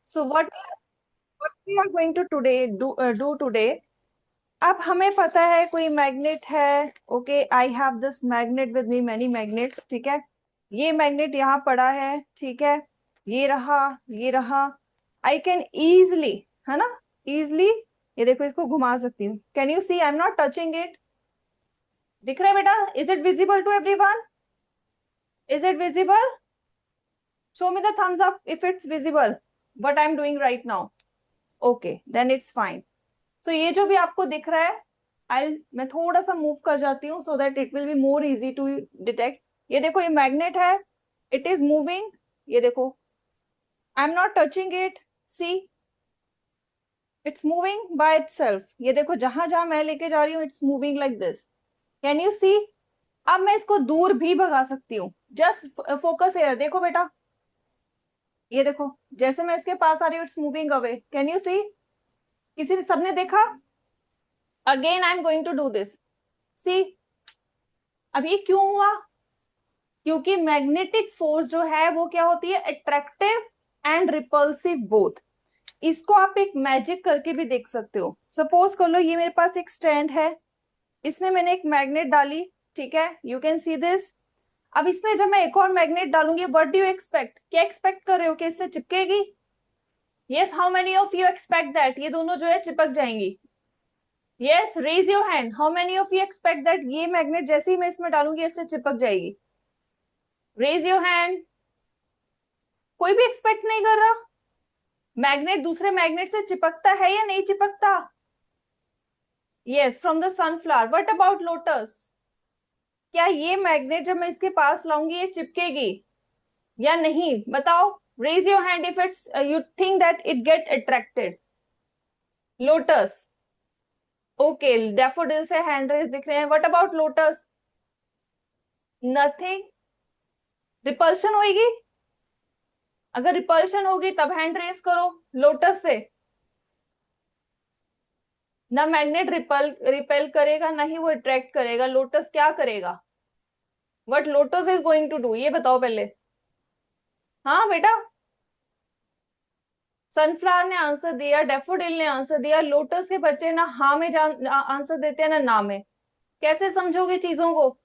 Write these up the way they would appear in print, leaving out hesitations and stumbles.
So what we are going to do today. अब हमें पता है कोई मैग्नेट है. Okay, I have this magnet with me, many magnets. ठीक है, ये मैग्नेट यहाँ पड़ा है. ठीक है, ये रहा, ये रहा. आई कैन इजली, है ना, इजली ये देखो, इसको घुमा सकती हूँ. Can you see? I am not touching it. दिख रहा है बेटा? Is it visible to everyone? Is it visible? Show me the thumbs up if it's visible what I am doing right now. Okay, then it's fine. So ये जो भी आपको दिख रहा है, मैं थोड़ा सा मूव कर जाती हूँ so that it will be more easy to detect. ये देखो, ये मैग्नेट है, इट इज मूविंग. ये देखो, I am not touching it. See, it's moving by itself. ये देखो, जहां जहां मैं लेके जा रही हूँ, it's moving like this. Can you see? अब मैं इसको दूर भी भगा सकती हूँ. Just focus here. देखो बेटा, ये देखो, जैसे मैं इसके पास आ रही हूँ, it's moving away. Can you see? किसी ने, सबने देखा? Again I am going to do this. See, अब ये क्यों हुआ? क्योंकि मैग्नेटिक फोर्स जो है वो क्या होती है? Attractive and repulsive both. इसको आप एक मैजिक करके भी देख सकते हो. सपोज कर लो, ये मेरे पास एक स्टैंड है, इसमें मैंने एक मैग्नेट डाली. ठीक है, यू कैन सी दिस. अब इसमें जब मैं एक और मैग्नेट डालूंगी, व्हाट डू यू एक्सपेक्ट? क्या एक्सपेक्ट कर रहे हो कि इससे चिपकेगी? Yes, how many of you expect that ये दोनों जो है चिपक जाएंगी? Yes, raise your hand. How many of you expect that ये मैग्नेट जैसे ही मैं इसमें डालूंगी, इससे चिपक जाएगी? Raise your hand. कोई भी एक्सपेक्ट नहीं कर रहा. मैग्नेट दूसरे मैग्नेट से चिपकता है या नहीं चिपकता? Yes, from the sunflower. What about lotus? क्या ये मैग्नेट जब मैं इसके पास लाऊंगी, ये चिपकेगी या नहीं? बताओ. Raise your hand if it's you think that it get attracted. Lotus. Okay, daffodil से हैंड रेज दिख रहे हैं. What about lotus? Nothing. Repulsion होगी? अगर रिपल्शन होगी तब हैंड रेज करो. लोटस से ना मैग्नेट रिपेल करेगा, ना ही वो अट्रैक्ट करेगा. लोटस क्या करेगा? What lotus is going to do, ये बताओ पहले. हाँ बेटा, सनफ्लावर ने आंसर दिया, डेफोडिल ने आंसर दिया. लोटस के बच्चे ना हाँ में आंसर देते हैं, ना ना में. कैसे समझोगे चीजों को?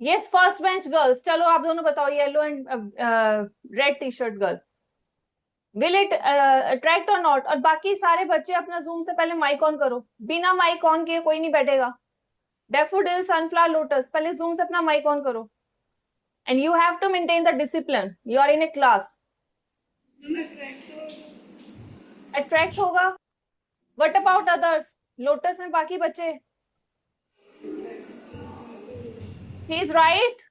Yes, first bench girls. चलो आप दोनों बताओ, yellow and red T shirt girl. Will it attract और नॉट? और बाकी सारे बच्चे अपना जूम से पहले माइक ऑन करो. बिना माइक ऑन किए कोई नहीं बैठेगा. डेफोडिल, सनफ्लावर, लोटस, पहले जूम से अपना माइक ऑन करो. And you have to maintain the discipline. You are in a class. Attract होगा. What about others? लोटस में बाकी बच्चे. He is right.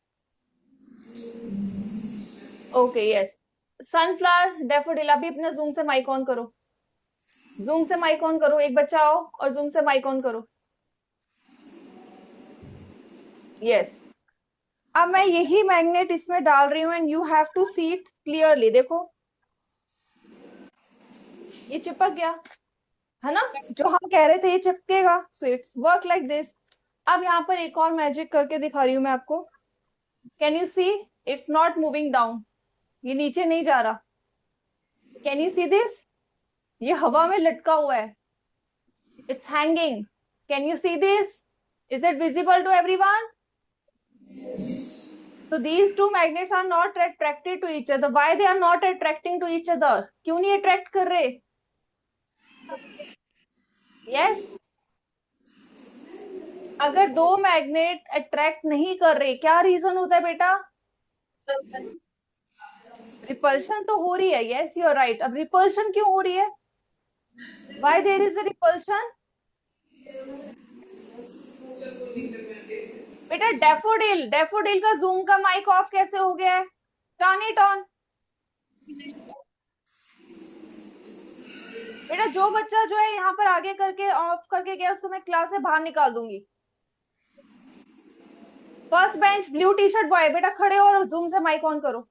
Okay, yes. Sunflower, daffodil, अभी अपने जूम से माइक ऑन करो. जूम से माइक ऑन करो. एक बच्चा आओ और जूम से माइक ऑन करो. यस. अब मैं यही मैग्नेट इसमें डाल रही हूँ and you have to see it clearly. देखो, ये चिपक गया, है ना? जो हम कह रहे थे ये चिपकेगा. So it's work like this. अब यहाँ पर एक और मैजिक करके दिखा रही हूँ मैं आपको. Can you see? It's not moving down. ये नीचे नहीं जा रहा. Can you see this? ये हवा में लटका हुआ है. It's hanging. Can you see this? Is it visible to everyone? So these two magnets are not attracted to each other. Why they are not attracting to each other? क्यों नहीं attract कर रहे? Yes. अगर दो magnet attract नहीं कर रहे, क्या रीजन होता है बेटा? रिपल्शन तो हो रही है. Yes, you are right. अब रिपल्शन क्यों हो रही है? Why there is a repulsion? बेटा, डेफोडिल, डेफोडिल का जूम का माइक ऑफ कैसे हो गया है? Turn it on. बेटा, जो बच्चा जो है यहाँ पर आगे करके ऑफ करके गया, उसको मैं क्लास से बाहर निकाल दूंगी. First bench blue T shirt boy, बेटा खड़े हो और जूम से माइक ऑन करो.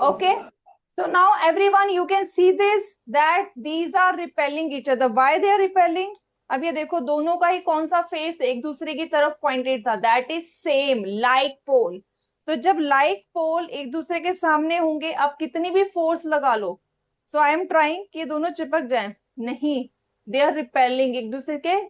Okay, So now everyone you can see this that these are repelling each other. Why they are repelling? अब ये देखो दोनों का ही कौन सा फेस एक दूसरे की तरफ पॉइंटेड था, that is same like pole. तो जब लाइक पोल एक दूसरे के सामने होंगे, आप कितनी भी फोर्स लगा लो, सो आई एम ट्राइंग कि दोनों चिपक जाएं, नहीं, दे आर रिपेलिंग, एक दूसरे के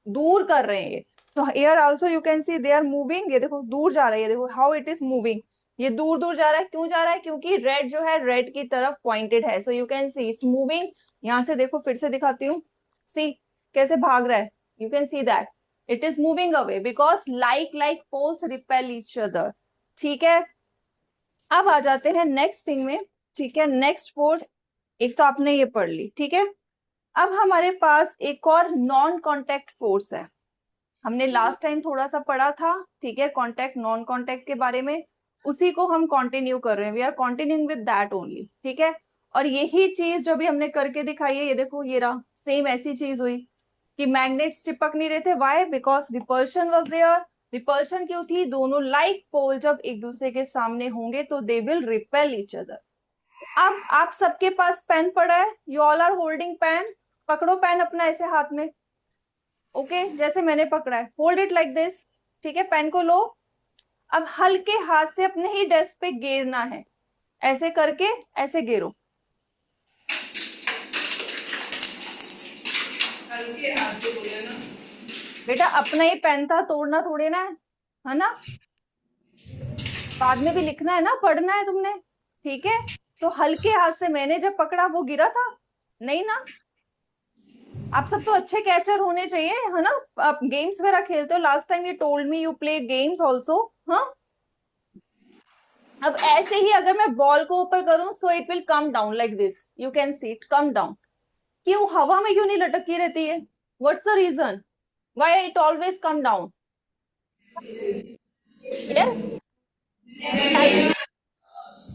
दूर कर रहे हैं. तो here also you can see they are moving. ये देखो दूर जा रही है, देखो हाउ इट इज मूविंग. ये दूर दूर जा रहा है, क्यों जा रहा है? क्योंकि रेड जो है रेड की तरफ पॉइंटेड है. So you can C it's moving. यहां से देखो, फिर से दिखाती हूँ, सी कैसे भाग रहा है. You can see that it is moving away because like poles repel each other. ठीक है, अब आ जाते हैं नेक्स्ट थिंग में. ठीक है, नेक्स्ट फोर्स एक तो आपने ये पढ़ ली. ठीक है, अब हमारे पास एक और नॉन कॉन्टेक्ट फोर्स है. हमने लास्ट टाइम थोड़ा सा पढ़ा था, ठीक है, कॉन्टेक्ट नॉन कॉन्टेक्ट के बारे में. उसी को हम कंटिन्यू कर रहे हैं, we are continuing with that only. ठीक है, और यही चीज जो भी हमने करके दिखाई है, ये देखो ये रहा, सेम ऐसी चीज हुई कि मैग्नेट्स चिपक नहीं रहे थे. Why? Because repulsion was there. Repulsion क्यों थी? दोनों लाइक पोल जब एक दूसरे के सामने होंगे तो they will repel each other. अब आप सबके पास पेन पड़ा है, you all are holding pen. पकड़ो पेन अपना ऐसे हाथ में, ओके जैसे मैंने पकड़ा है, होल्ड इट लाइक दिस. ठीक है, पेन को लो. अब हल्के हाथ से अपने ही डेस्क पे गिरना है, ऐसे करके ऐसे गिरो. हल्के हाथ से बोले ना बेटा, अपना ही पेन था, तोड़ना थोड़े ना है ना. बाद में भी लिखना है ना, पढ़ना है तुमने. ठीक है, तो हल्के हाथ से मैंने जब पकड़ा वो गिरा था नहीं ना. आप सब तो अच्छे कैचर होने चाहिए है ना. आप गेम्स वगैरह खेलते हो, last time you told me you play games also. हाँ, अब ऐसे ही अगर मैं बॉल को ऊपर करूं so it will come down like this. You can see it come down. क्यों? हवा में क्यों नहीं लटकी रहती है? What's the reason why it always come down?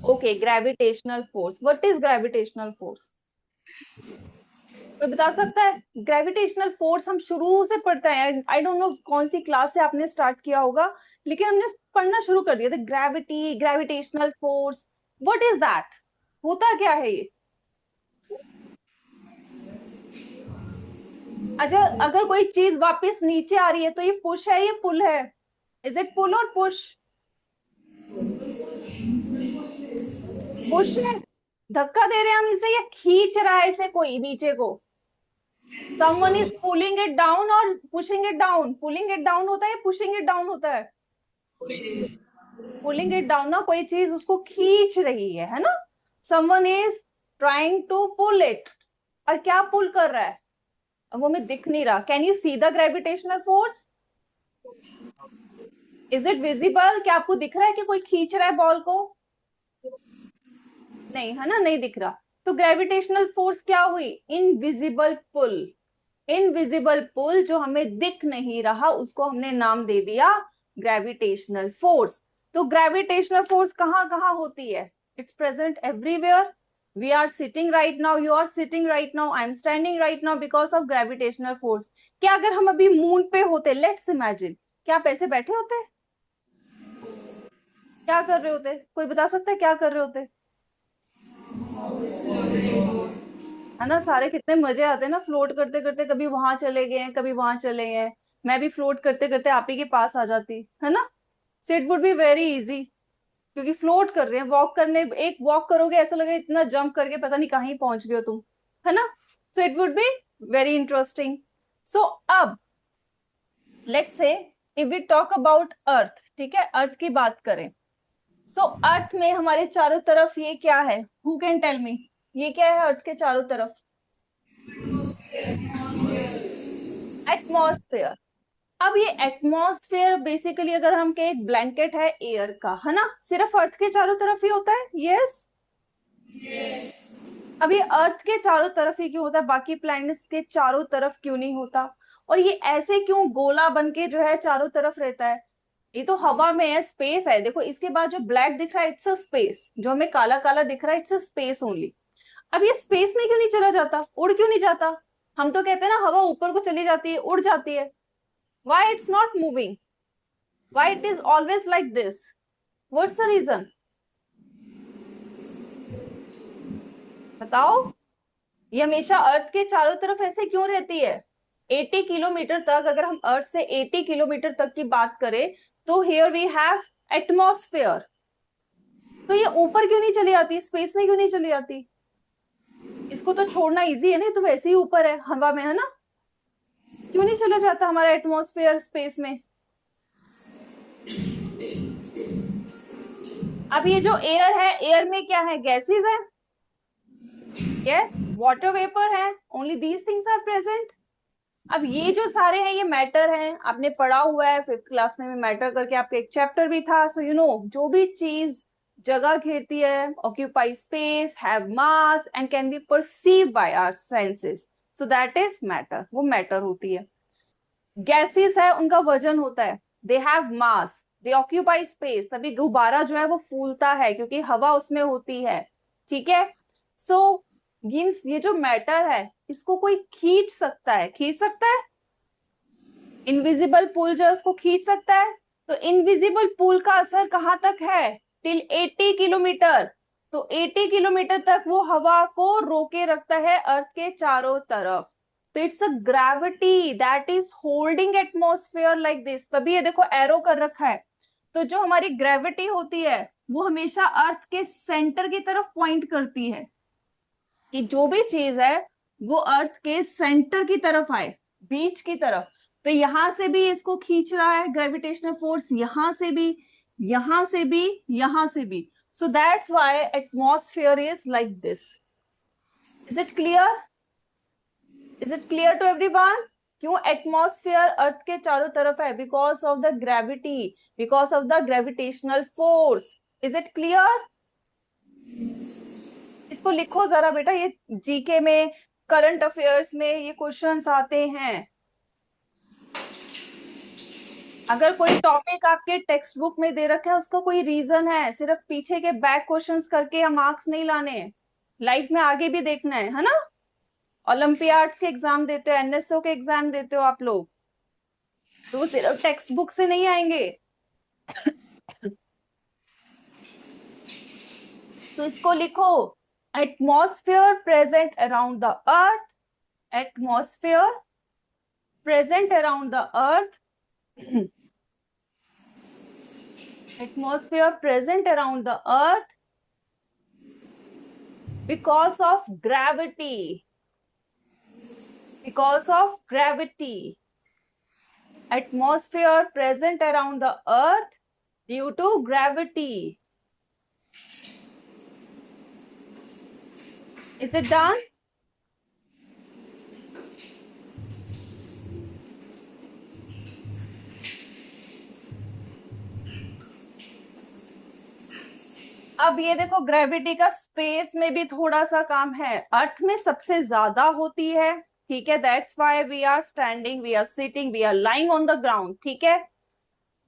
Okay, gravitational force. What is gravitational force? कोई बता सकता है? ग्रेविटेशनल फोर्स हम शुरू से पढ़ते हैं. आई डोंट नो कौन सी क्लास से आपने स्टार्ट किया होगा, लेकिन हमने पढ़ना शुरू कर दिया था. Gravity, gravitational force, what is that? होता क्या है ये? अच्छा, अगर कोई चीज वापस नीचे आ रही है तो ये पुश है, ये पुल है? इज इट पुल और पुश? पुश है. धक्का दे रहे हैं हम इसे, या खींच रहा है इसे कोई नीचे को? someone is pulling it down और pushing it down. pulling it down होता है, pushing it down होता है? pulling it down ना, कोई चीज उसको खींच रही है ना. someone is trying to pull it. और क्या पुल कर रहा है? अब वो हमें दिख नहीं रहा. Can you see the gravitational force? Is it visible? क्या आपको दिख रहा है कि कोई खींच रहा है बॉल को? नहीं है ना, नहीं दिख रहा. तो ग्रेविटेशनल फोर्स क्या हुई? इनविजिबल पुल. इनविजिबल पुल जो हमें दिख नहीं रहा, उसको हमने नाम दे दिया ग्रेविटेशनल फोर्स. तो ग्रेविटेशनल फोर्स कहाँ कहाँ होती है? It's present everywhere. We are sitting right now, you are sitting right now, I am standing right now because of gravitational force. क्या अगर हम अभी मून पे होते, लेट्स इमेजिन, क्या आप ऐसे बैठे होते? क्या कर रहे होते? कोई बता सकता है क्या कर रहे होते? है ना, सारे कितने मजे आते हैं ना फ्लोट करते करते. कभी वहां चले गए हैं, कभी वहां चले गए हैं. मैं भी फ्लोट करते करते आप ही के पास आ जाती है ना. So it would be very easy, क्योंकि फ्लोट कर रहे हैं. वॉक करने, एक वॉक करोगे ऐसा लगे इतना जंप करके पता नहीं कहीं पहुंच गए हो तुम, है ना. So it would be very interesting. So अब let's say if we talk about Earth. ठीक है, अर्थ की बात करें. सो अर्थ में हमारे चारों तरफ ये क्या है? Who can tell me? ये क्या है अर्थ के चारों तरफ? एटमॉस्फेयर. अब ये एटमॉस्फेयर बेसिकली अगर हम कहें एक ब्लैंकेट है एयर का, है ना. सिर्फ अर्थ के चारों तरफ ही होता है? यस. अब ये अर्थ के चारों तरफ ही क्यों होता है, बाकी प्लैनेट्स के चारों तरफ क्यों नहीं होता? और ये ऐसे क्यों गोला बन के जो है चारों तरफ रहता है? ये तो हवा में है, स्पेस है. देखो इसके बाद जो ब्लैक दिख रहा है इट्स अ स्पेस. जो हमें काला काला दिख रहा है इट्स अ स्पेस ओनली. अब ये स्पेस में क्यों नहीं चला जाता? उड़ क्यों नहीं जाता? हम तो कहते हैं ना हवा ऊपर को चली जाती है, उड़ जाती है. why it's not moving? why it is always like this? what's the reason? बताओ, ये हमेशा अर्थ के चारों तरफ ऐसे क्यों रहती है? 80 किलोमीटर तक, अगर हम अर्थ से 80 किलोमीटर तक की बात करें, तो हियर वी हैव एटमॉस्फेयर। तो ये ऊपर क्यों नहीं चली आती, स्पेस में क्यों नहीं चली आती? इसको तो छोड़ना इजी है ना, तो वैसे ही ऊपर है हवा में, है ना? क्यों नहीं चला जाता हमारा एटमॉस्फेयर स्पेस में? अब ये जो एयर है, एयर में क्या है? गैसेस है। यस, वाटर वेपर है। Only these things are present. अब ये जो सारे हैं, ये मैटर हैं, आपने पढ़ा हुआ है 5th क्लास में मैटर करके, आपका एक चैप्टर भी था। सो यू नो, जो भी चीज जगह घेरती है, occupy space, have mass and can be perceive by our senses, so that is matter, वो मैटर होती है। गैसेस है, उनका वजन होता है, they have mass, they occupy space, तभी गुब्बारा जो है वो फूलता है क्योंकि हवा उसमें होती है। ठीक है, सो मींस ये जो मैटर है, इसको कोई खींच सकता है, खींच सकता है? इनविजिबल पुल जो है उसको खींच सकता है। तो इनविजिबल पुल का असर कहां तक है? Till 80 kilometre. तो 80 किलोमीटर तक वो हवा को रोके रखता है अर्थ के चारों तरफ। तो it's a gravity that is holding atmosphere like this. तभी ये देखो एरो कर रखा है। तो जो हमारी ग्रेविटी होती है, वो हमेशा अर्थ के सेंटर की तरफ पॉइंट करती है, कि जो भी चीज है वो अर्थ के सेंटर की तरफ आए, बीच की तरफ। तो यहां से भी इसको खींच रहा है ग्रेविटेशनल फोर्स, यहां से भी, यहां से भी, यहां से भी। So that's why atmosphere is like this. Is it clear? Is it clear to everyone? क्यों एटमॉस्फेयर अर्थ के चारों तरफ है? Because of the gravity, because of the gravitational force. Is it clear? इसको लिखो जरा बेटा, ये जीके में, करंट अफेयर्स में ये क्वेश्चंस आते हैं। अगर कोई टॉपिक आपके टेक्स्ट बुक में दे रखा है, उसका कोई रीजन है, सिर्फ पीछे के बैक क्वेश्चंस करके हम मार्क्स नहीं लाने, लाइफ में आगे भी देखना है ना? ओलंपियाड्स के एग्जाम देते हो, एनएसओ के एग्जाम देते हो आप लोग, तो सिर्फ टेक्स्ट बुक से नहीं आएंगे। तो इसको लिखो, atmosphere present around the earth, atmosphere present around the earth, atmosphere present around the earth because of gravity, because of gravity, atmosphere present around the earth due to gravity. Is it done? अब ये देखो, gravity का space में भी थोड़ा सा काम है, अर्थ में सबसे ज्यादा होती है। ठीक है, that's why we are standing, we are sitting, we are lying on the ground. ठीक है,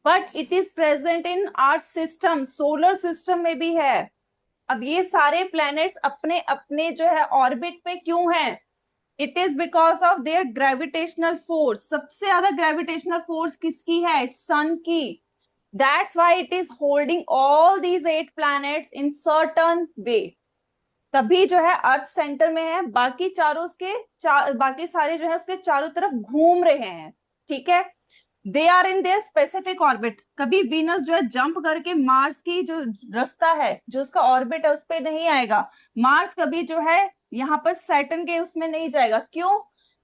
but it is present in our system, solar system में भी है। अब ये सारे प्लैनेट्स अपने अपने जो है ऑर्बिट पे क्यों हैं? It is because of their gravitational force. सबसे ज्यादा ग्रेविटेशनल फोर्स किसकी है? इट्स सन की। That's why it is holding all these 8 planets in certain way. तभी जो है अर्थ सेंटर में है, बाकी चारों उसके बाकी सारे जो है उसके चारों तरफ घूम रहे हैं। ठीक है, they are in their specific orbit. कभी वीनस जो है जंप करके मार्स की जो रास्ता है, जो उसका ऑर्बिट है, उस पर नहीं आएगा। मार्स कभी जो है यहाँ पर सैटर्न के उसमें नहीं जाएगा। क्यों?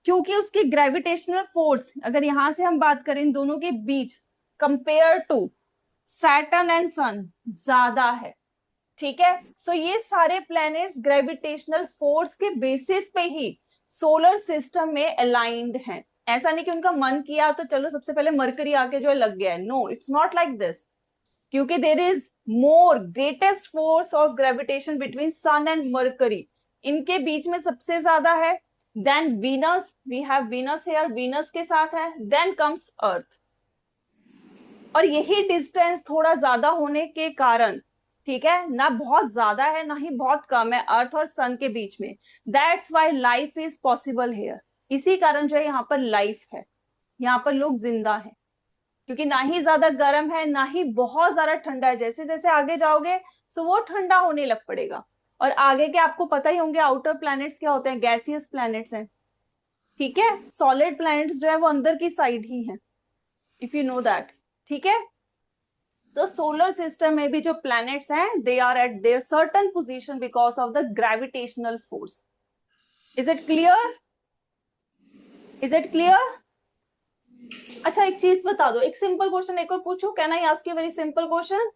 क्योंकि उसकी ग्रेविटेशनल फोर्स, अगर यहां से हम बात करें इन दोनों के बीच, कंपेयर टू सैटर्न एंड सन, ज्यादा है। ठीक है, सो ये सारे प्लैनेट्स ग्रेविटेशनल फोर्स के बेसिस पे ही सोलर सिस्टम में अलाइंड हैं। ऐसा नहीं कि उनका मन किया तो चलो सबसे पहले मरकरी आके जो है लग गया है। No, it's not like this, क्योंकि there is more greatest force of gravitation between sun and Mercury, इनके बीच में सबसे ज्यादा है। Then Venus, we have Venus here, Venus के साथ है, देन कम्स अर्थ। और यही डिस्टेंस थोड़ा ज्यादा होने के कारण, ठीक है, ना बहुत ज्यादा है ना ही बहुत कम है अर्थ और सन के बीच में, that's why life is possible here. इसी कारण जो है यहाँ पर लाइफ है, यहाँ पर लोग जिंदा हैं, क्योंकि ना ही ज्यादा गर्म है ना ही बहुत ज्यादा ठंडा है। जैसे जैसे आगे जाओगे सो वो ठंडा होने लग पड़ेगा। और आगे के आपको पता ही होंगे आउटर प्लैनेट्स क्या होते हैं, गैसियस प्लैनेट्स हैं, ठीक है। सॉलिड प्लैनेट्स जो है वो अंदर की साइड ही है, इफ यू नो दैट, ठीक है। सो सोलर सिस्टम में भी जो प्लैनेट्स हैं they are at their certain position because of the gravitational force. Is it clear? Is it clear? अच्छा एक चीज बता दो, एक सिंपल क्वेश्चन एक और पूछूं, can I ask you very simple question?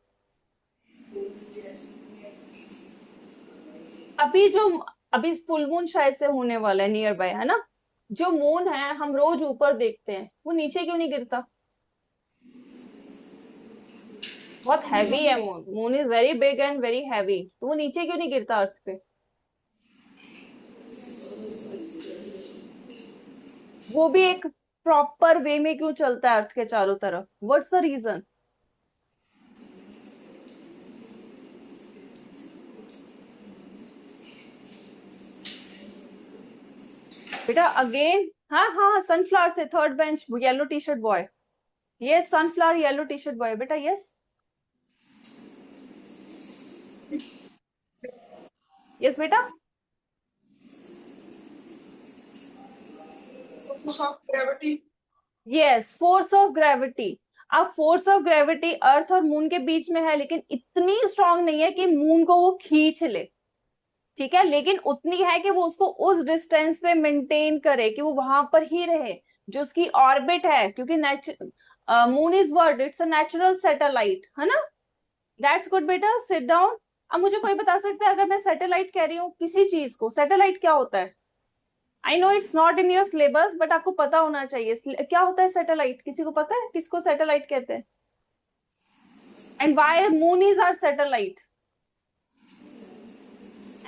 अभी फुल मून शायद से होने वाला है नियर बाय, है ना? जो मून है हम रोज ऊपर देखते हैं, वो नीचे क्यों नहीं गिरता? बहुत हैवी है moon, moon is very big and very heavy, तो वो नीचे क्यों नहीं गिरता अर्थ पे? वो भी एक प्रॉपर वे में क्यों चलता है अर्थ के चारों तरफ? What's the reason? बेटा अगेन, हाँ हाँ, सनफ्लावर से third bench, yellow T-shirt boy, ये sunflower yellow T-shirt boy बेटा, यस यस बेटा। Force of gravity. Yes, force of gravity. अब फोर्स ऑफ ग्रेविटी अर्थ और मून के बीच में है, लेकिन इतनी स्ट्रांग नहीं है कि मून को वो खींच ले, ठीक है, लेकिन उतनी है कि वो उसको उस डिस्टेंस पे मेंटेन करे, कि वो वहां पर ही रहे जो उसकी ऑर्बिट है, क्योंकि moon is word, it's a natural satellite, है ना? दैट्स गुड बेटा, सिट डाउन। अब मुझे कोई बता सकता है, अगर मैं सैटेलाइट कह रही हूँ किसी चीज को, सैटेलाइट क्या होता है? I know it's not in your syllabus, but आपको पता होना चाहिए क्या होता है सैटेलाइट। किसी को पता है किसको सैटेलाइट कहते हैं? And why moon is our satellite?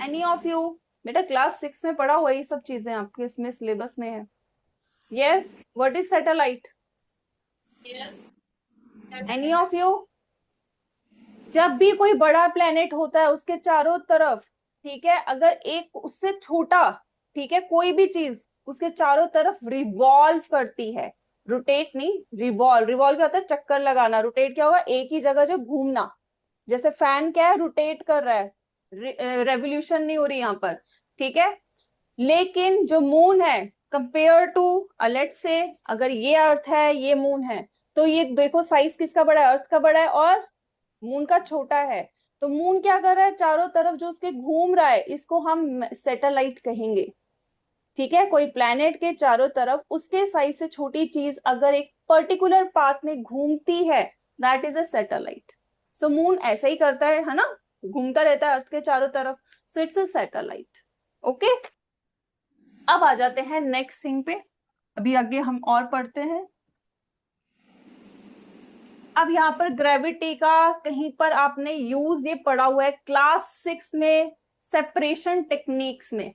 Any of you? बेटा क्लास 6 में पढ़ा हुआ ये सब चीजें, आपके इसमें सिलेबस में है। Yes, what is satellite? Any of you? जब भी कोई बड़ा प्लेनेट होता है उसके चारों तरफ, ठीक है, अगर एक उससे छोटा, ठीक है, कोई भी चीज उसके चारों तरफ रिवॉल्व करती है, रोटेट नहीं, रिवॉल्व, रिवॉल्व क्या होता है? चक्कर लगाना। रोटेट क्या होगा? एक ही जगह जो घूमना, जैसे फैन क्या है, रोटेट कर रहा है, रेवोल्यूशन नहीं हो रही यहाँ पर, ठीक है। लेकिन जो मून है, कंपेयर टू लेट्स से, अगर ये अर्थ है ये मून है, तो ये देखो साइज किसका बड़ा है? अर्थ का बड़ा है और मून का छोटा है। तो मून क्या कर रहा है? चारों तरफ जो उसके घूम रहा है, इसको हम सैटेलाइट कहेंगे, ठीक है। कोई प्लेनेट के चारों तरफ उसके साइज से छोटी चीज अगर एक पर्टिकुलर पाथ में घूमती है, that is a satellite. So moon ऐसा ही करता है ना, घूमता रहता है अर्थ के चारों तरफ, so it's a satellite. Okay, अब आ जाते हैं नेक्स्ट थिंग पे, अभी आगे हम और पढ़ते हैं। अब यहाँ पर ग्रेविटी का कहीं पर आपने यूज ये पढ़ा हुआ है क्लास 6 में, सेपरेशन टेक्निक्स में।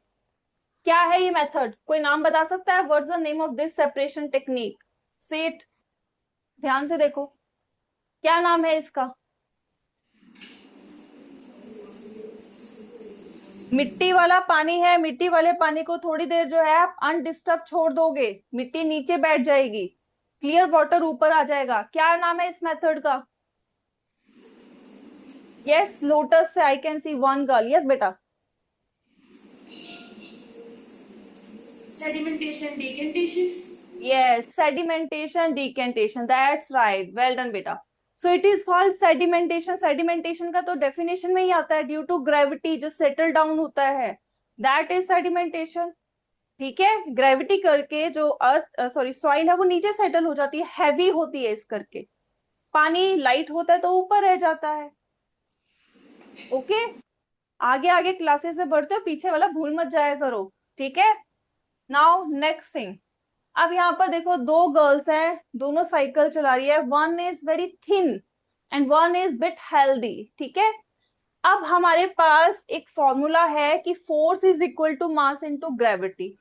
क्या है ये मेथड? कोई नाम बता सकता है? What's the name of this separation technique? से इट, ध्यान से देखो, क्या नाम है इसका? मिट्टी वाला पानी है, मिट्टी वाले पानी को थोड़ी देर जो है आप अनडिस्टर्ब छोड़ दोगे, मिट्टी नीचे बैठ जाएगी, क्लियर वाटर ऊपर आ जाएगा। क्या नाम है इस मेथड का? यस, लोटस से I can see one girl, yes बेटा। Sedimentation decantation. Yes, sedimentation, decantation. That's right. Well done, बेटा. So it is called sedimentation. Sedimentation का तो definition में ही आता है, due to gravity जो settle down होता है, that is sedimentation. ठीक है, ग्रेविटी करके जो अर्थ सॉरी सॉइल है वो नीचे सेटल हो जाती है, हैवी होती है इस करके। पानी लाइट होता है तो ऊपर रह जाता है। ओके, आगे आगे क्लासेस से बढ़ते हो, पीछे वाला भूल मत जाया करो, ठीक है। नाउ नेक्स्ट थिंग, अब यहाँ पर देखो दो गर्ल्स हैं, दोनों साइकिल चला रही है, one is very thin and one is bit healthy, ठीक है। अब हमारे पास एक फॉर्मूला है कि force is equal to mass into gravity.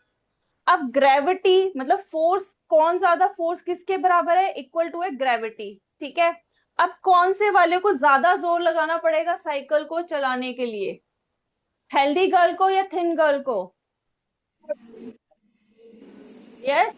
अब ग्रेविटी मतलब फोर्स, कौन ज्यादा फोर्स किसके बराबर है? इक्वल टू ए ग्रेविटी, ठीक है। अब कौन से वाले को ज्यादा जोर लगाना पड़ेगा साइकिल को चलाने के लिए? हेल्दी गर्ल को या थिन गर्ल को? यस,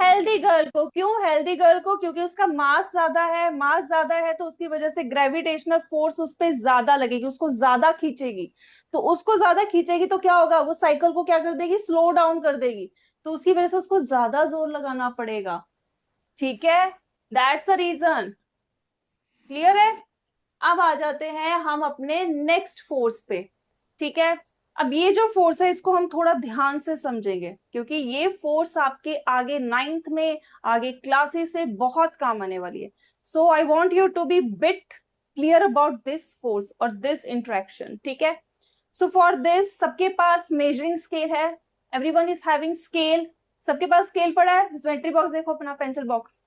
हेल्दी गर्ल को। क्यों हेल्दी गर्ल को? क्योंकि उसका मास ज्यादा है, मास ज्यादा है तो उसकी वजह से ग्रेविटेशनल फोर्स उस पर ज्यादा लगेगी, उसको ज्यादा खींचेगी। तो उसको ज्यादा खींचेगी तो क्या होगा, वो साइकिल को क्या कर देगी, स्लो डाउन कर देगी। तो उसकी वजह से उसको ज्यादा जोर लगाना पड़ेगा। ठीक है, दैट्स द रीजन। क्लियर है? अब आ जाते हैं हम अपने नेक्स्ट फोर्स पे। ठीक है, अब ये जो फोर्स है इसको हम थोड़ा ध्यान से समझेंगे, क्योंकि ये फोर्स आपके आगे नाइन्थ में, आगे क्लासेस से बहुत काम आने वाली है। So I want you to be bit clear about this force और दिस इंट्रैक्शन। ठीक है, सो फॉर दिस सबके पास मेजरिंग स्केल है, एवरीवन इज हैविंग स्केल। सबके पास स्केल पड़ा है, ज्योमेट्री बॉक्स देखो, अपना पेंसिल बॉक्स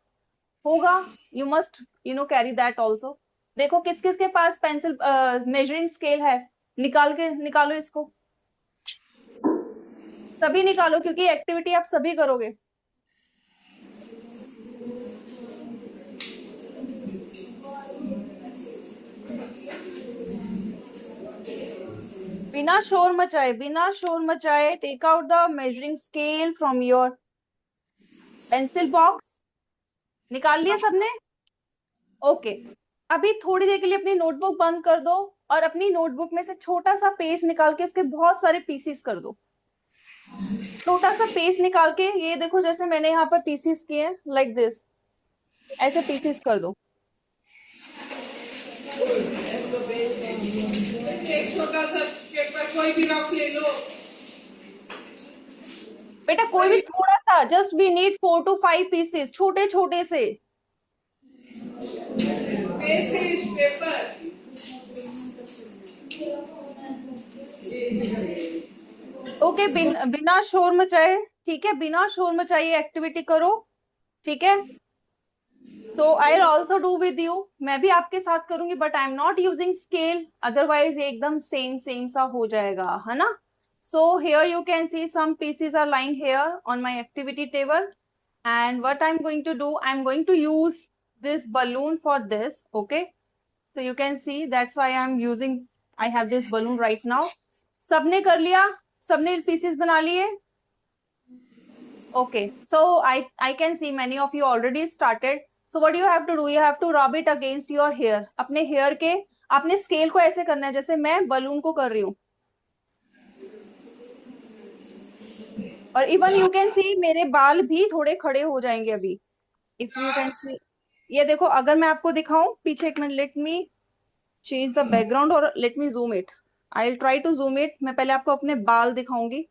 होगा। You must carry that also. देखो किस किस के पास पेंसिल मेजरिंग स्केल है, निकालो इसको। सभी निकालो क्योंकि एक्टिविटी आप सभी करोगे। बिना शोर मचाए, बिना शोर मचाए, take out the measuring scale from your pencil box. निकाल लिया सबने? ओके, अभी थोड़ी देर के लिए अपनी नोटबुक बंद कर दो और अपनी नोटबुक में से छोटा सा पेज निकाल के उसके बहुत सारे पीसीस कर दो। छोटा सा पेज निकाल के, ये देखो जैसे मैंने यहाँ पर पीसीस किए हैं, लाइक दिस, ऐसे पीसीस कर दो। एक छोटा सा पेपर कोई भी रफ ले लो। बेटा कोई भी थोड़ा सा, just we need 4 to 5 pieces, छोटे छोटे से। Page paper. ओके, बिना शोर मचाए, ठीक है, बिना शोर मचाए एक्टिविटी करो। ठीक है, so I will also do with you, मैं भी आपके साथ करूंगी, but I am not using scale, otherwise ये एकदम सेम सेम सा हो जाएगा, है ना। So here you can see some pieces are lying here on my activity table, and what I'm going to do, I'm going to use this balloon for this. Okay, so you can see that's why I'm using, I have this balloon right now. सबने कर लिया? सबने pieces बना लिए? Okay, so I can see many of you already started. So what you have to do, you have to rub it against your hair. अपने hair के, आपने scale को ऐसे करना है जैसे मैं balloon को कर रही हूँ। और इवन यू कैन सी मेरे बाल भी थोड़े खड़े हो जाएंगे अभी, इफ यू कैन सी। ये देखो, अगर मैं आपको दिखाऊं पीछे, एक minute, let me change the background और let me zoom it. I will try to zoom it. मैं पहले आपको अपने बाल दिखाऊंगी,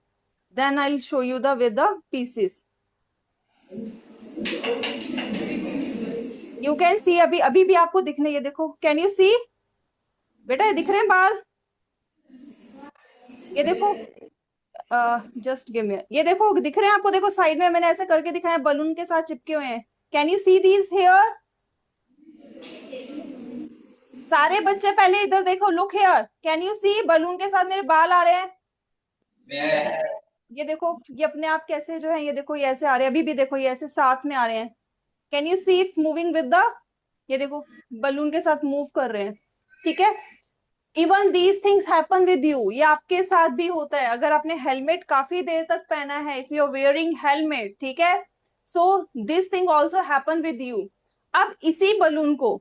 then I will show you the with the pieces. You can see, अभी अभी भी आपको दिखने, ये देखो, कैन यू सी बेटा, ये दिख रहे हैं बाल? ये देखो, जस्ट गिव मी, ये देखो दिख रहे हैं आपको? देखो साइड में मैंने ऐसे करके दिखाया, बलून के साथ चिपके हुए हैं। Can you see these hair? सारे बच्चे पहले इधर देखो, look here, can you see balloon के साथ मेरे बाल आ रहे हैं? ये देखो, ये अपने आप कैसे जो है, ये देखो, ये ऐसे आ रहे हैं, अभी भी देखो ये ऐसे साथ में आ रहे हैं। Can you see it's moving with the, ये देखो बलून के साथ मूव कर रहे हैं। ठीक है, even these things happen with you, ये आपके साथ भी होता है अगर आपने हेलमेट काफी देर तक पहना है, if you are wearing helmet. ठीक है, so this thing also happen with you. अब इसी बलून को,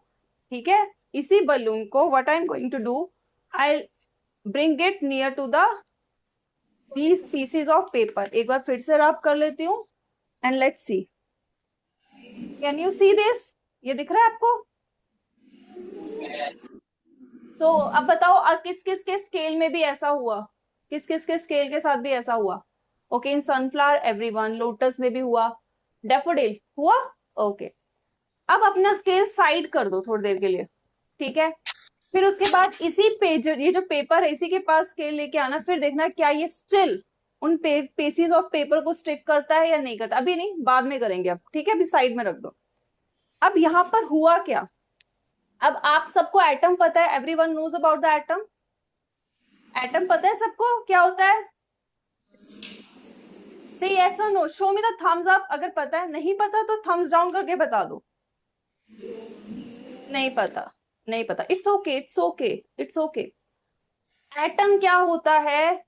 ठीक है, इसी बलून को what I am going to do, I bring it near to the these pieces of paper. एक बार फिर से रब कर लेती हूँ and let's see, can you see this? ये दिख रहा है आपको? तो अब बताओ, किस किस के स्केल में भी ऐसा हुआ, किस किस के स्केल के साथ भी ऐसा हुआ? Okay, in sunflower everyone, lotus में भी हुआ, डेफोडिल हुआ। ओके, अब अपना स्केल साइड कर दो थोड़ी देर के लिए। ठीक है, फिर उसके बाद इसी पेज, ये जो पेपर है इसी के पास स्केल लेके आना, फिर देखना क्या ये स्टिल उन पेसीज ऑफ पेपर को स्टिक करता है या नहीं करता। अभी नहीं, बाद में करेंगे अब। ठीक है, अभी साइड में रख दो। अब यहाँ पर हुआ क्या, अब आप सबको एटम पता है, everyone knows about the atom. Atom पता है सबको क्या होता है? से यस और no, show me the thumbs up अगर पता है, नहीं पता तो थम्स डाउन करके बता दो। नहीं पता, नहीं पता, it's okay, it's okay, it's okay. Atom क्या होता है?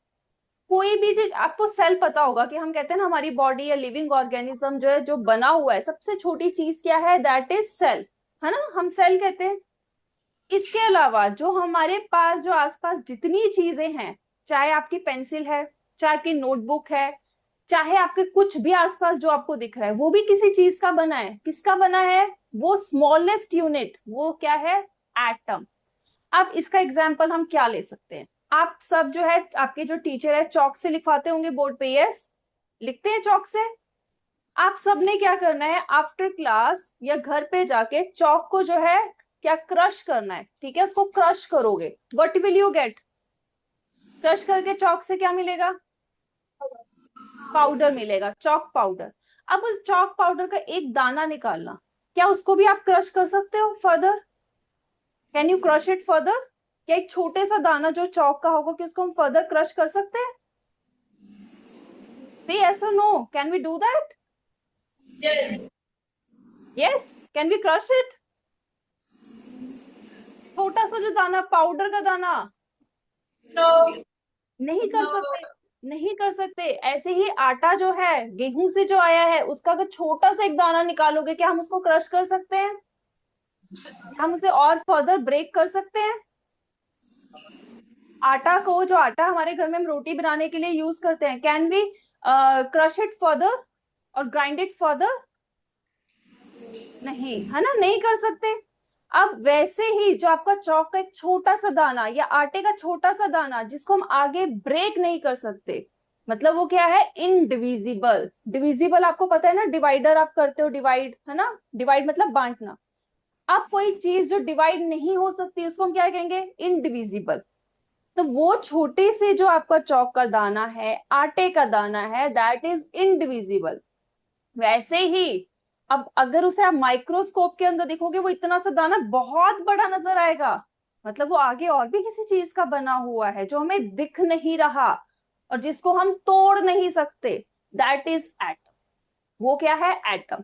कोई भी चीज, आपको सेल पता होगा कि हम कहते हैं ना हमारी बॉडी या लिविंग ऑर्गेनिज्म जो है, जो बना हुआ है, सबसे छोटी चीज क्या है, दैट इज सेल, है ना, हम सेल कहते हैं। इसके अलावा जो हमारे पास जो आसपास जितनी चीजें हैं, चाहे आपकी पेंसिल है, चाहे आपकी नोटबुक है, चाहे आपके कुछ भी आसपास जो आपको दिख रहा है, वो भी किसी चीज का बना है। किसका बना है? वो स्मॉलेस्ट यूनिट, वो क्या है? एटम। अब इसका एग्जाम्पल हम क्या ले सकते हैं? आप सब जो है, आपके जो टीचर है चौक से लिखवाते होंगे बोर्ड पे, यस, लिखते हैं चौक से। आप सबने क्या करना है, आफ्टर क्लास या घर पे जाके चौक को जो है क्या क्रश करना है, ठीक है, उसको क्रश करोगे। What will you get? Crush करके चौक से क्या मिलेगा? पाउडर मिलेगा, चौक पाउडर। अब उस चौक पाउडर का एक दाना निकालना, क्या उसको भी आप क्रश कर सकते हो further? Can you crush it further? क्या एक छोटे सा दाना जो चौक का होगा, कि उसको हम फर्दर क्रश कर सकते हैं? Say yes or no, can we do that? Yes. Yes, can we crush it? छोटा सा जो दाना, पाउडर का दाना, No. नहीं कर No. सकते, नहीं कर सकते। ऐसे ही आटा जो है गेहूं से जो आया है, उसका अगर छोटा सा एक दाना निकालोगे, क्या हम उसको क्रश कर सकते हैं? हम उसे और फर्दर ब्रेक कर सकते हैं? आटा को, जो आटा हमारे घर में हम रोटी बनाने के लिए यूज करते हैं, can we crush it further और ग्राइंड इट फर्दर? नहीं, है ना, नहीं कर सकते। अब वैसे ही जो आपका चौक का एक छोटा सा दाना या आटे का छोटा सा दाना, जिसको हम आगे ब्रेक नहीं कर सकते, मतलब वो क्या है? इनडिविजिबल। डिविजिबल आपको पता है ना, डिवाइडर आप करते हो, डिवाइड, है ना, डिवाइड मतलब बांटना। अब कोई चीज जो डिवाइड नहीं हो सकती, उसको हम क्या कहेंगे? इनडिविजिबल। तो वो छोटे से जो आपका चौक का दाना है, आटे का दाना है, दैट इज इनडिविजिबल। वैसे ही अब अगर उसे आप माइक्रोस्कोप के अंदर देखोगे, वो इतना सा दाना बहुत बड़ा नजर आएगा, मतलब वो आगे और भी किसी चीज का बना हुआ है जो हमें दिख नहीं रहा और जिसको हम तोड़ नहीं सकते, दैट इज एटम। वो क्या है? एटम।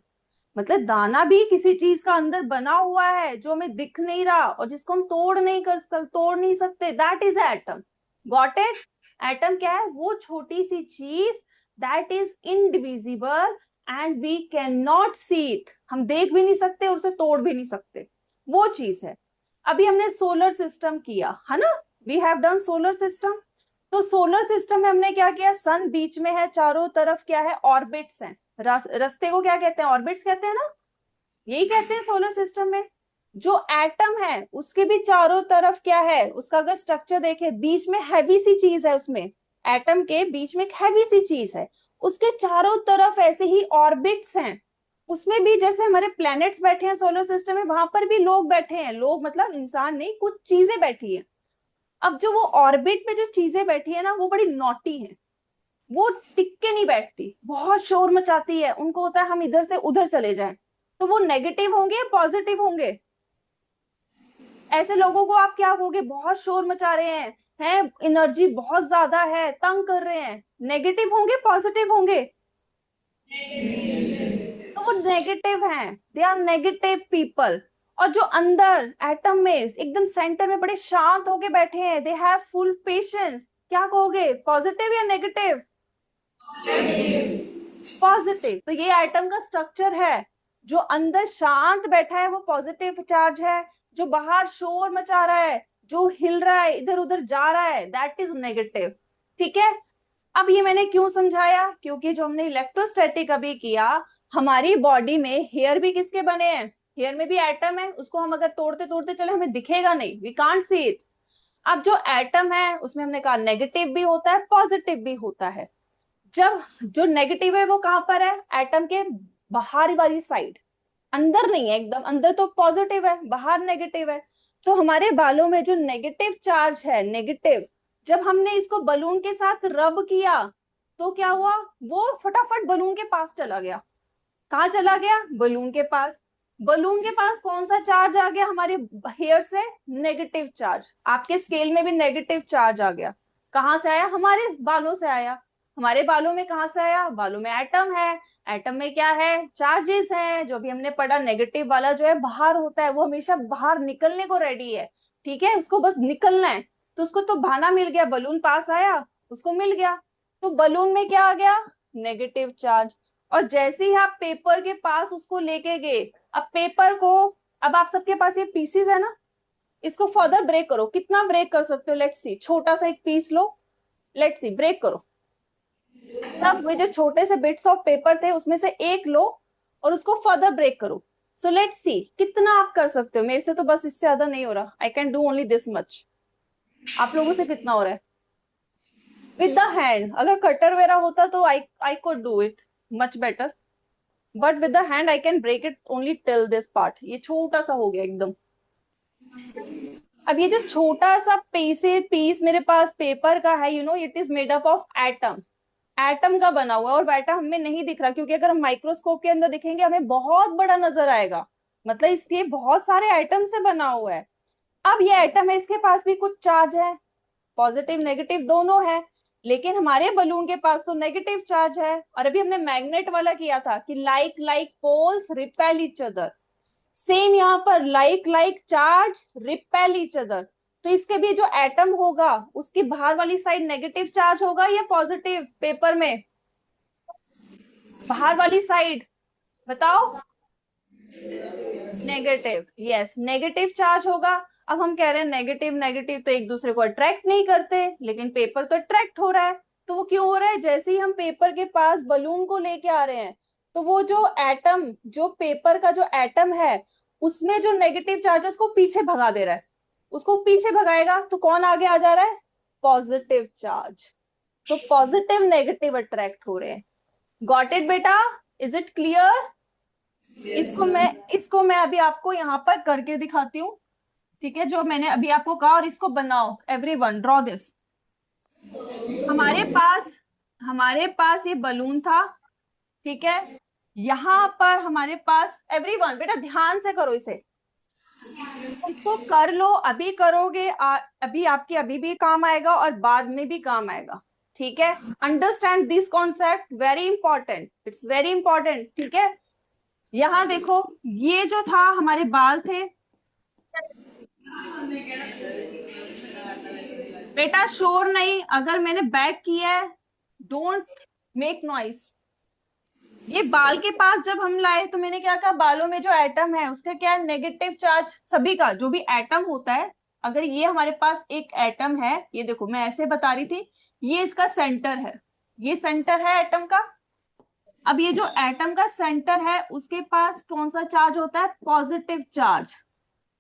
मतलब दाना भी किसी चीज का अंदर बना हुआ है जो हमें दिख नहीं रहा और जिसको हम तोड़ नहीं सकते, that is atom. Got it? Atom क्या है? वो छोटी सी चीज that is indivisible and we can not see it, हम देख भी नहीं सकते और उसे तोड़ भी नहीं सकते, वो चीज है। अभी हमने सोलर सिस्टम किया है ना, we have done solar system. तो सोलर सिस्टम में हमने क्या किया? सन बीच में है, चारों तरफ क्या है? ऑर्बिट्स हैं। रास्ते को क्या कहते हैं? ऑर्बिट्स कहते हैं ना, यही कहते हैं सोलर सिस्टम में। जो एटम है उसके भी चारों तरफ क्या है? उसका अगर स्ट्रक्चर देखे, बीच में हैवी सी चीज है, उसमें एटम के बीच में एक हैवी सी चीज है, उसके चारों तरफ ऐसे ही ऑर्बिट्स हैं। उसमें भी जैसे हमारे प्लैनेट्स बैठे हैं सोलर सिस्टम में, वहां पर भी लोग बैठे हैं, लोग मतलब इंसान नहीं, कुछ चीजें बैठी हैं। अब जो वो ऑर्बिट में जो चीजें बैठी है ना, वो बड़ी नॉटी है, वो टिक के नहीं बैठती, बहुत शोर मचाती है, उनको होता है हम इधर से उधर चले जाएं। तो वो नेगेटिव होंगे या पॉजिटिव होंगे? ऐसे लोगों को आप क्या कहोगे? बहुत शोर मचा रहे हैं एनर्जी बहुत ज्यादा है, तंग कर रहे हैं। नेगेटिव होंगे पॉजिटिव होंगे? तो वो नेगेटिव हैं, दे आर नेगेटिव पीपल। और जो अंदर एटम में एकदम सेंटर में बड़े शांत होके बैठे हैं, दे हैव फुल पेशेंस, क्या कहोगे? पॉजिटिव या नेगेटिव? पॉजिटिव। तो ये एटम का स्ट्रक्चर है। जो अंदर शांत बैठा है वो पॉजिटिव चार्ज है, जो बाहर शोर मचा रहा है, जो हिल रहा है, इधर उधर जा रहा है, दैट इज नेगेटिव। ठीक है। अब ये मैंने क्यों समझाया? क्योंकि जो हमने इलेक्ट्रोस्टैटिक अभी किया, हमारी बॉडी में हेयर भी किसके बने हैं? हेयर में भी एटम है, उसको हम अगर तोड़ते तोड़ते चले हमें दिखेगा नहीं, वी कांट सी इट। अब जो एटम है उसमें हमने कहा नेगेटिव भी होता है, पॉजिटिव भी होता है। जब जो नेगेटिव है वो कहां पर है? एटम के बाहर वाली साइड, अंदर नहीं है एकदम, अंदर तो पॉजिटिव है, बाहर नेगेटिव है। तो हमारे बालों में जो नेगेटिव चार्ज है, नेगेटिव, जब हमने इसको बलून के साथ रब किया, तो क्या हुआ? वो फटाफट बलून के पास चला गया। कहाँ चला गया? बलून के पास। बलून के पास कौन सा चार्ज आ गया हमारे हेयर से? Negative charge. आपके स्केल में भी नेगेटिव चार्ज आ गया। कहाँ से आया? हमारे बालों से आया। हमारे बालों में कहाँ से आया? बालों में एटम है। एटम में क्या है? चार्जेस हैं। जो भी हमने पढ़ा, नेगेटिव वाला जो है बाहर होता है, वो हमेशा बाहर निकलने को रेडी है। ठीक है, उसको बस निकलना है। तो उसको तो बहाना मिल गया, बलून पास आया, उसको मिल गया। तो बलून में क्या आ गया, नेगेटिव चार्ज। और जैसे ही आप पेपर के पास उसको लेके गए, अब पेपर को, अब आप सबके पास ये पीसीस है ना, इसको फर्दर ब्रेक करो, कितना ब्रेक कर सकते हो, लेट्स सी, छोटा सा एक पीस लो, लेट्स सी, ब्रेक करो। तब वे जो छोटे से बिट्स ऑफ पेपर थे उसमें से एक लो और उसको फर्दर ब्रेक करो। सो लेट्स सी कितना आप कर सकते हो, मेरे से तो बस इससे ज्यादा नहीं हो रहा, I can do only this much. आप लोगों से कितना हो रहा है विद द हैंड? अगर कटर वगैरह होता तो I I could do it much better, but with the hand I can break it only till this part. ये छोटा सा हो गया एकदम। अब ये जो छोटा सा पीस मेरे पास पेपर का है, you know it is made up of atom, atom का बना हुआ है। और एटम हमें नहीं दिख रहा, क्योंकि अगर हम माइक्रोस्कोप के अंदर दिखेंगे हमें बहुत बड़ा नजर आएगा, मतलब इसके बहुत सारे एटम से बना हुआ है। अब ये एटम है, इसके पास भी कुछ चार्ज है, पॉजिटिव नेगेटिव दोनों है, लेकिन हमारे बलून के पास तो नेगेटिव चार्ज है। और अभी हमने मैग्नेट वाला किया था कि like like poles repel each other, same यहाँ पर like like charge repel each other. तो इसके भी जो एटम होगा उसकी बाहर वाली साइड नेगेटिव चार्ज होगा या पॉजिटिव, पेपर में बाहर वाली साइड बताओ, नेगेटिव, यस नेगेटिव चार्ज होगा। अब हम कह रहे हैं नेगेटिव नेगेटिव तो एक दूसरे को अट्रैक्ट नहीं करते, लेकिन पेपर तो अट्रैक्ट हो रहा है। तो वो क्यों हो रहा है, जैसे ही हम पेपर के पास बलून को लेके आ रहे हैं तो वो जो एटम, जो पेपर का जो एटम है उसमें जो नेगेटिव चार्ज है उसको पीछे भगा दे रहा है, उसको पीछे भगाएगा तो कौन आगे आ जा रहा है, पॉजिटिव चार्ज। तो पॉजिटिव नेगेटिव अट्रैक्ट हो रहे हैं। गॉट इट बेटा, इज इट क्लियर? इसको मैं अभी आपको यहाँ पर करके दिखाती हूँ, ठीक है, जो मैंने अभी आपको कहा। और इसको बनाओ, एवरीवन ड्रॉ दिस। हमारे पास हमारे पास ये बलून था, ठीक है, यहाँ पर हमारे पास, एवरीवन बेटा ध्यान से करो इसे, इसको कर लो, अभी करोगे अभी आपके अभी भी काम आएगा और बाद में भी काम आएगा, ठीक है। Understand this concept, very important, it's very important, ठीक है। यहाँ देखो, ये जो था हमारे बाल थे, बेटा शोर नहीं, अगर मैंने बैक किया है डोंट मेक नॉइस। ये बाल के पास जब हम लाए तो मैंने क्या कहा, बालों में जो एटम है उसका क्या है, नेगेटिव चार्ज। सभी का जो भी एटम होता है, अगर ये हमारे पास एक एटम है, ये देखो मैं ऐसे बता रही थी, ये इसका सेंटर है, ये सेंटर है एटम का। अब ये जो एटम का सेंटर है उसके पास कौन सा चार्ज होता है, पॉजिटिव चार्ज,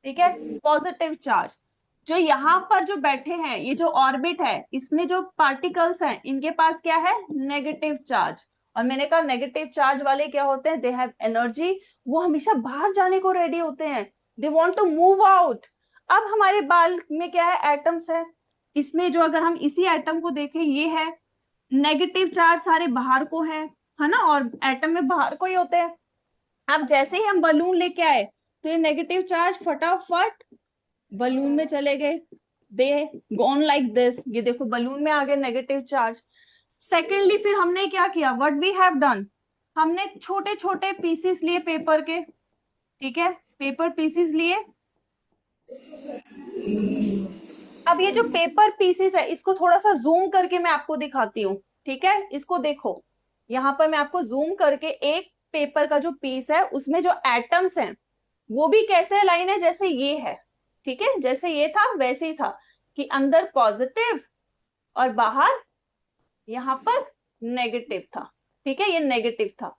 ठीक है, पॉजिटिव चार्ज। जो यहाँ पर जो बैठे हैं, ये जो ऑर्बिट है, इसमें जो पार्टिकल्स हैं इनके पास क्या है, नेगेटिव चार्ज। और मैंने कहा नेगेटिव चार्ज वाले क्या होते हैं, दे हैव एनर्जी, वो हमेशा बाहर जाने को रेडी होते हैं, they want to move out. अब हमारे बाल में क्या है, एटम्स है, इसमें जो अगर हम इसी एटम को देखें, ये है नेगेटिव चार्ज, सारे बाहर को है ना, और एटम में बाहर को ही होते हैं। अब जैसे ही हम बलून लेके आए तो ये नेगेटिव चार्ज फटाफट बलून में चले गए, दे गॉन लाइक दिस, ये देखो बलून में आ गए नेगेटिव चार्ज। सेकेंडली फिर हमने क्या किया, व्हाट वी हैव डन, हमने छोटे छोटे पीसेस लिए पेपर के, ठीक है, पेपर पीसेस लिए। अब ये जो पेपर पीसेस है इसको थोड़ा सा जूम करके मैं आपको दिखाती हूँ, ठीक है, इसको देखो, यहाँ पर मैं आपको जूम करके, एक पेपर का जो पीस है उसमें जो एटम्स हैं वो भी कैसे लाइन है, जैसे ये है, ठीक है, जैसे ये था वैसे ही था, कि अंदर पॉजिटिव और बाहर यहाँ पर नेगेटिव था, ठीक है, ये नेगेटिव था।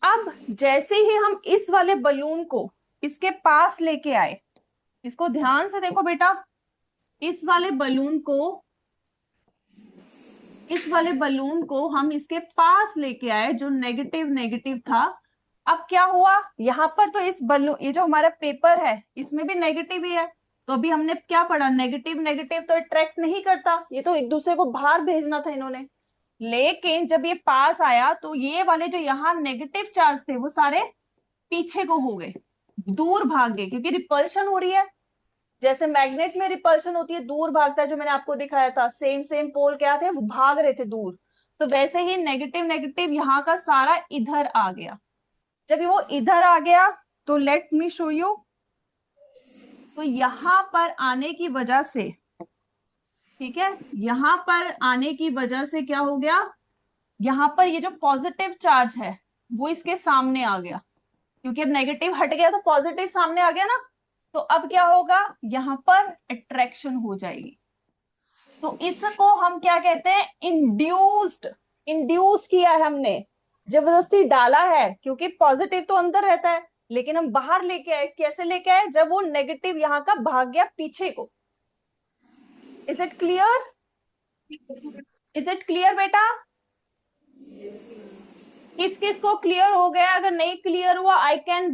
अब जैसे ही हम इस वाले बलून को इसके पास लेके आए, इसको ध्यान से देखो बेटा, इस वाले बलून को हम इसके पास लेके आए, जो नेगेटिव नेगेटिव था। अब क्या हुआ, यहाँ पर तो इस बलून, ये जो हमारा पेपर है इसमें भी नेगेटिव ही है, तो अभी हमने क्या पढ़ा, नेगेटिव नेगेटिव तो अट्रैक्ट नहीं करता, ये तो एक दूसरे को बाहर भेजना था इन्होंने। लेकिन जब ये पास आया तो ये वाले जो यहाँ नेगेटिव चार्ज थे वो सारे पीछे को हो गए, दूर भाग गए, क्योंकि रिपल्शन हो रही है। जैसे मैग्नेट में रिपल्शन होती है, दूर भागता है, जो मैंने आपको दिखाया था, सेम सेम पोल क्या थे, वो भाग रहे थे दूर। तो वैसे ही नेगेटिव नेगेटिव यहाँ का सारा इधर आ गया। जब वो इधर आ गया तो लेट मी शो यू, तो यहां पर आने की वजह से ठीक है, यहां पर आने की वजह से क्या हो गया, यहां पर ये जो पॉजिटिव चार्ज है वो इसके सामने आ गया, क्योंकि अब नेगेटिव हट गया तो पॉजिटिव सामने आ गया ना। तो अब क्या होगा, यहां पर अट्रैक्शन हो जाएगी। तो इसको हम क्या कहते हैं, इंड्यूस्ड। इंड्यूस किया है हमने, जबरदस्ती डाला है, क्योंकि पॉजिटिव तो अंदर रहता है, लेकिन हम बाहर लेके आए। कैसे लेके आए, जब वो नेगेटिव यहाँ का भाग गया पीछे को। Is it clear? Is it clear बेटा? किस किस को क्लियर हो गया? अगर नहीं क्लियर हुआ, I can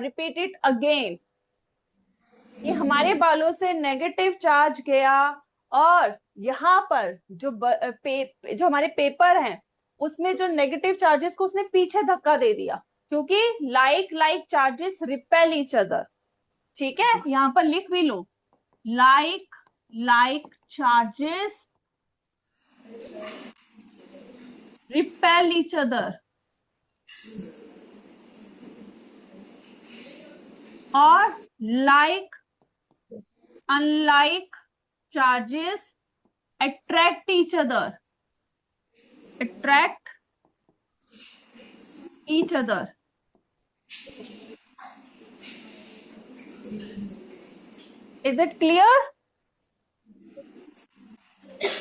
repeat it again. ये हमारे बालों से नेगेटिव चार्ज गया, और यहाँ पर जो हमारे पेपर हैं उसमें जो नेगेटिव चार्जेस को उसने पीछे धक्का दे दिया, क्योंकि like like charges repel each other. ठीक है, यहां पर लिख भी लो, like like charges repel each other, और like unlike charges attract each other, attract each other। Is it clear?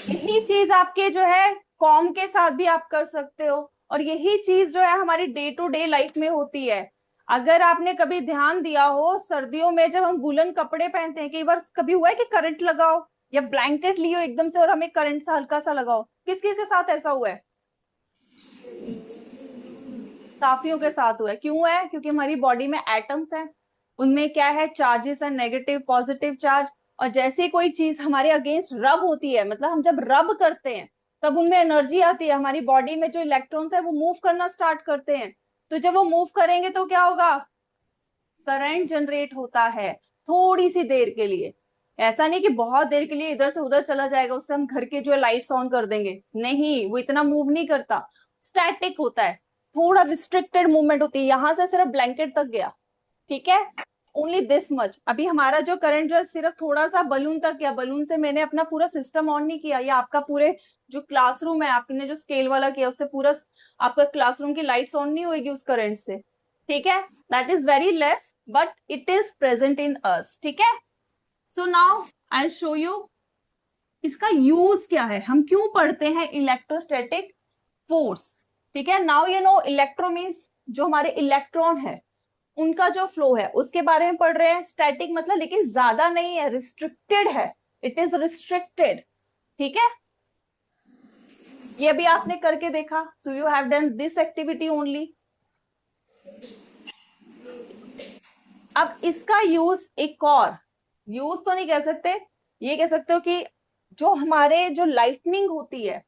यही चीज आपके जो है कॉम के साथ भी आप कर सकते हो, और यही चीज जो है हमारी डे टू डे लाइफ में होती है। अगर आपने कभी ध्यान दिया हो, सर्दियों में जब हम वूलन कपड़े पहनते हैं, कई बार कभी हुआ है कि करंट लगाओ या ब्लैंकेट लियो एकदम से और हमें करंट सा हल्का सा लगाओ, किस किस के साथ ऐसा हुआ है? काफियों के साथ हुआ है। क्यों है? क्योंकि हमारी बॉडी में एटम्स हैं, उनमें क्या है, चार्जेस है, नेगेटिव पॉजिटिव चार्ज। और जैसे कोई चीज हमारे अगेंस्ट रब होती है, मतलब हम जब रब करते हैं तब उनमें एनर्जी आती है, हमारी बॉडी में जो इलेक्ट्रॉन्स है वो मूव करना स्टार्ट करते हैं। तो जब वो मूव करेंगे तो क्या होगा, करंट जनरेट होता है, थोड़ी सी देर के लिए। ऐसा नहीं कि बहुत देर के लिए इधर से उधर चला जाएगा, उससे हम घर के जो लाइट्स ऑन कर देंगे, नहीं, वो इतना मूव नहीं करता, स्टैटिक होता है, थोड़ा रिस्ट्रिक्टेड मूवमेंट होती है, यहां से सिर्फ ब्लैंकेट तक गया। ठीक है, ओनली दिस मच। अभी हमारा जो करंट जो है सिर्फ थोड़ा सा बलून तक गया, बलून से मैंने अपना पूरा सिस्टम ऑन नहीं किया, या आपका पूरे जो क्लासरूम है आपने जो स्केल वाला किया उससे पूरा आपका क्लासरूम की लाइट्स ऑन नहीं होगी उस करंट से। ठीक है, that is very less but it is present in us. ठीक है, so now I show you इसका यूज क्या है, हम क्यों पढ़ते हैं इलेक्ट्रोस्टैटिक फोर्स। ठीक है, now you know electro means जो हमारे इलेक्ट्रॉन है उनका जो फ्लो है उसके बारे में पढ़ रहे हैं। स्टैटिक मतलब लेकिन ज्यादा नहीं है, रिस्ट्रिक्टेड है, इट इज रिस्ट्रिक्टेड। ठीक है, ये भी आपने करके देखा, so you have done this activity only. अब इसका यूज एक और, यूज तो नहीं कह सकते, ये कह सकते हो कि जो हमारे जो लाइटनिंग होती है,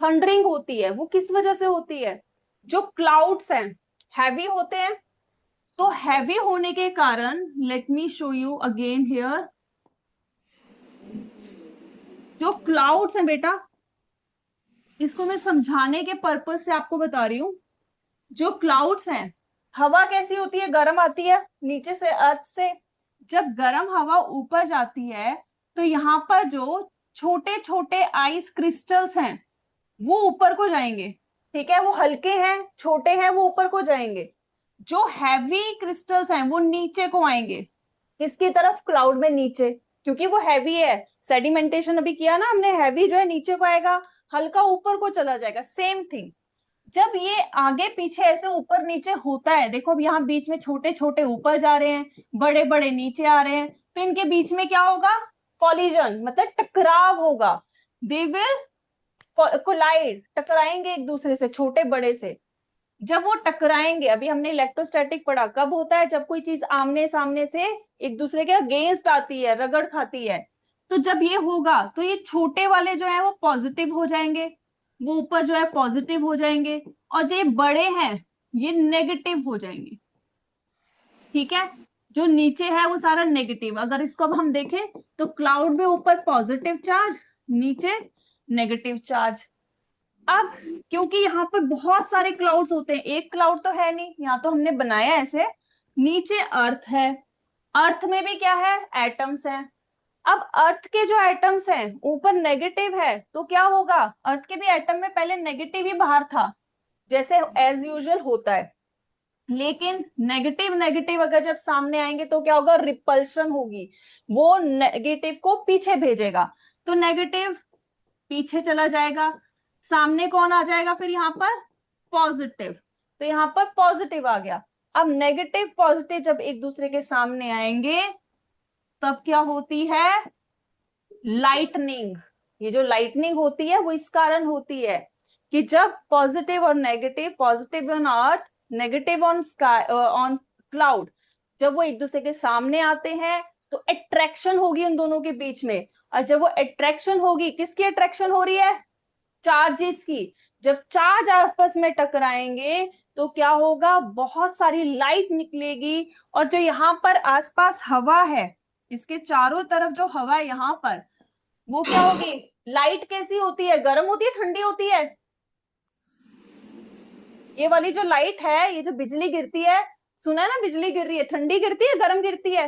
थंडरिंग होती है, वो किस वजह से होती है, जो क्लाउड्स हैं हैवी होते हैं, तो हैवी होने के कारण, let me show you again here, जो क्लाउड्स हैं बेटा, इसको मैं समझाने के पर्पज से आपको बता रही हूं। जो क्लाउड्स हैं, हवा कैसी होती है, गर्म आती है नीचे से, अर्थ से। जब गर्म हवा ऊपर जाती है तो यहाँ पर जो छोटे छोटे आइस क्रिस्टल्स हैं वो ऊपर को जाएंगे। ठीक है, वो हल्के हैं, छोटे हैं, वो ऊपर को जाएंगे। जो हैवी क्रिस्टल्स हैं वो नीचे को आएंगे, किसकी तरफ, क्लाउड में नीचे, क्योंकि वो हैवी है। सेडिमेंटेशन अभी किया ना हमने, हैवी जो है नीचे को आएगा, हल्का ऊपर को चला जाएगा। सेम थिंग, जब ये आगे पीछे ऐसे ऊपर नीचे होता है, देखो अब यहाँ बीच में छोटे छोटे ऊपर जा रहे हैं, बड़े बड़े नीचे आ रहे हैं, तो इनके बीच में क्या होगा, कॉलिजन, मतलब टकराव होगा। दे विल कोलाइड, टकराएंगे एक दूसरे से, छोटे बड़े से। जब वो टकराएंगे, अभी हमने इलेक्ट्रोस्टैटिक पढ़ा, कब होता है, जब कोई चीज आमने सामने से एक दूसरे के अगेंस्ट आती है, रगड़ खाती है। तो जब ये होगा तो ये छोटे वाले जो है वो पॉजिटिव हो जाएंगे, वो ऊपर जो है पॉजिटिव हो जाएंगे, और जो ये बड़े हैं ये नेगेटिव हो जाएंगे। ठीक है, जो नीचे है वो सारा नेगेटिव। अगर इसको अब हम देखें तो क्लाउड में ऊपर पॉजिटिव चार्ज, नीचे नेगेटिव चार्ज। अब क्योंकि यहाँ पर बहुत सारे क्लाउड्स होते हैं, एक क्लाउड तो है नहीं, यहाँ तो हमने बनाया ऐसे, नीचे अर्थ है, अर्थ में भी क्या है, एटम्स हैं। अब अर्थ के जो एटम्स हैं ऊपर नेगेटिव है, तो क्या होगा, अर्थ के भी एटम में पहले नेगेटिव ही बाहर था, जैसे एज यूजुअल होता है, लेकिन नेगेटिव नेगेटिव अगर जब सामने आएंगे तो क्या होगा, रिपल्शन होगी, वो नेगेटिव को पीछे भेजेगा, तो नेगेटिव पीछे चला जाएगा, सामने कौन आ जाएगा फिर यहाँ पर, पॉजिटिव, तो यहाँ पर पॉजिटिव आ गया। अब नेगेटिव पॉजिटिव जब एक दूसरे के सामने आएंगे तब क्या होती है, लाइटनिंग। ये जो लाइटनिंग होती है वो इस कारण होती है कि जब पॉजिटिव और negative, positive on earth, negative on sky, on cloud, जब वो एक दूसरे के सामने आते हैं तो अट्रैक्शन होगी उन दोनों के बीच में, और जब वो अट्रैक्शन होगी, किसकी अट्रैक्शन हो रही है, चार्जेस की, जब चार्ज आपस में टकराएंगे तो क्या होगा, बहुत सारी लाइट निकलेगी, और जो यहाँ पर आसपास हवा है, इसके चारों तरफ जो हवा है यहाँ पर, वो क्या होगी, लाइट कैसी होती है, गर्म होती है, ठंडी होती है, ये वाली जो लाइट है, ये जो बिजली गिरती है, सुना है ना, बिजली गिर रही है, ठंडी गिरती है, गर्म गिरती है,